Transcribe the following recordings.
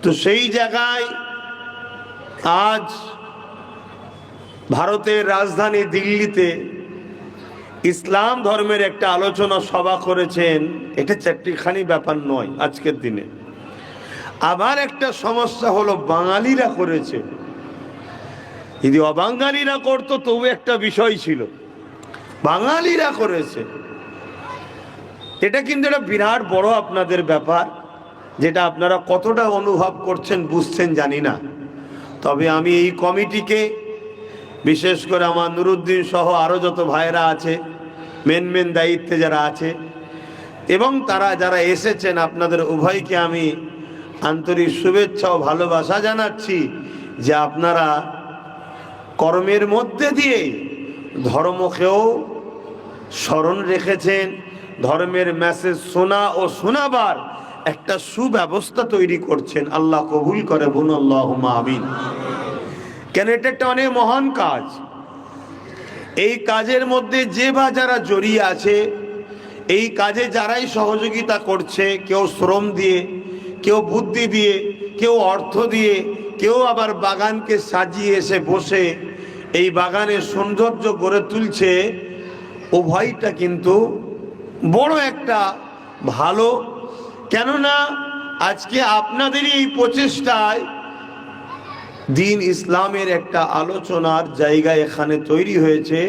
তো সেই জায়গায় আজ ভারতের রাজধানী দিল্লিতে ইসলাম ধর্মের একটা আলোচনা সভা করেছেন। এটা চারটিখানি ব্যাপার নয় আজকের দিনে। আবার একটা সমস্যা হলো বাঙালিরা করেছে। যদি অবাঙালিরা করতো তবু একটা বিষয় ছিল, বাঙালিরা করেছে। এটা কিন্তু একটা বিরাট বড় আপনাদের ব্যাপার, যেটা আপনারা কতটা অনুভব করছেন বুঝছেন জানি না। তবে আমি এই কমিটিকে, বিশেষ করে আমার নুরুদ্দিন সহ আরও যত ভাইরা আছে, মেন দায়িত্বে যারা আছে এবং তারা যারা এসেছেন, আপনাদের উভয়কে আমি আন্তরিক শুভেচ্ছা ও ভালোবাসা জানাচ্ছি যে আপনারা কর্মের মধ্যে দিয়ে ধর্মকেও স্মরণ রেখেছেন। ধর্মের মেসেজ শোনা ও শোনাবার একটা সুব্যবস্থা তৈরি করছেন। আল্লাহ কবুল করে, বলুন আল্লাহুম্মা আমিন। কেন এটা একটা অনেক মহান কাজ। এই কাজের মধ্যে যে বা যারা জড়িয়ে আছে, এই কাজে যারাই সহযোগিতা করছে, কেউ শ্রম দিয়ে, কেউ বুদ্ধি দিয়ে, কেউ অর্থ দিয়ে, কেউ আবার বাগানকে সাজিয়ে এসে বসে এই বাগানের সৌন্দর্য গড়ে তুলছে, উভয়টা কিন্তু বড় একটা ভালো। কেননা আজকে আপনাদেরই এই প্রচেষ্টায় দিন ইসলামের একটা আলোচনার জায়গা এখানে তৈরি হয়েছে,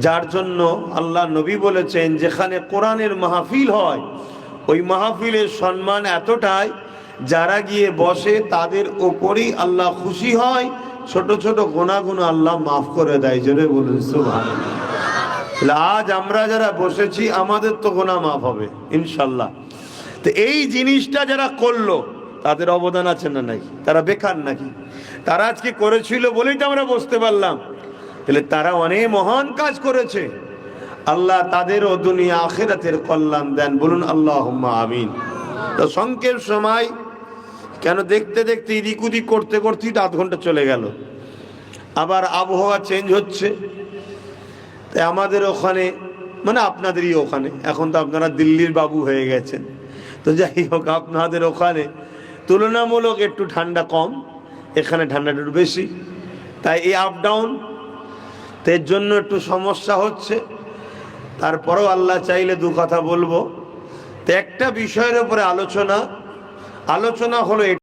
যার জন্য আল্লাহ নবী বলেছেন যেখানে কোরআনের মাহফিল হয় ওই মাহফিলের সম্মান এতটাই, যারা গিয়ে বসে তাদের ওপরেই আল্লাহ খুশি হয়, ছোট ছোট গুনাহগুলো আল্লাহ মাফ করে দেয়। জোরে বলুন সুবহানাল্লাহ। আজ আমরা যারা বসেছি আমাদের তো গুনাহ মাফ হবে ইনশাল্লাহ। তো এই জিনিসটা যারা করলো তাদের অবদান আছে না নাকি? তারা বেকার নাকি? তারা আজকে করেছিল বলেই তো আমরা বসতে পারলাম। তাহলে তারা অনেক মহান কাজ করেছে। আল্লাহ তাদেরও দুনিয়া আখিরাতের কল্যাণ দেন, বলুন আল্লাহুম্মা আমিন। তো সংক্ষেপ সময়, কেন দেখতে দেখতে এদিক ওদিক করতে করতেই তো আধ ঘন্টা চলে গেল। আবার আবহাওয়া চেঞ্জ হচ্ছে, তাই আমাদের ওখানে, মানে আপনাদেরই ওখানে, এখন তো আপনারা দিল্লির বাবু হয়ে গেছেন, তো যাই হোক আপনাদের ওখানে তুলনামূলক একটু ঠান্ডা কম, এখানে ঠান্ডাটা একটু বেশি। তাই এই আপ ডাউন, এর জন্য একটু সমস্যা হচ্ছে। তারপরেও আল্লাহ চাইলে দু কথা বলবো। তো একটা বিষয়ের উপরে আলোচনা হলো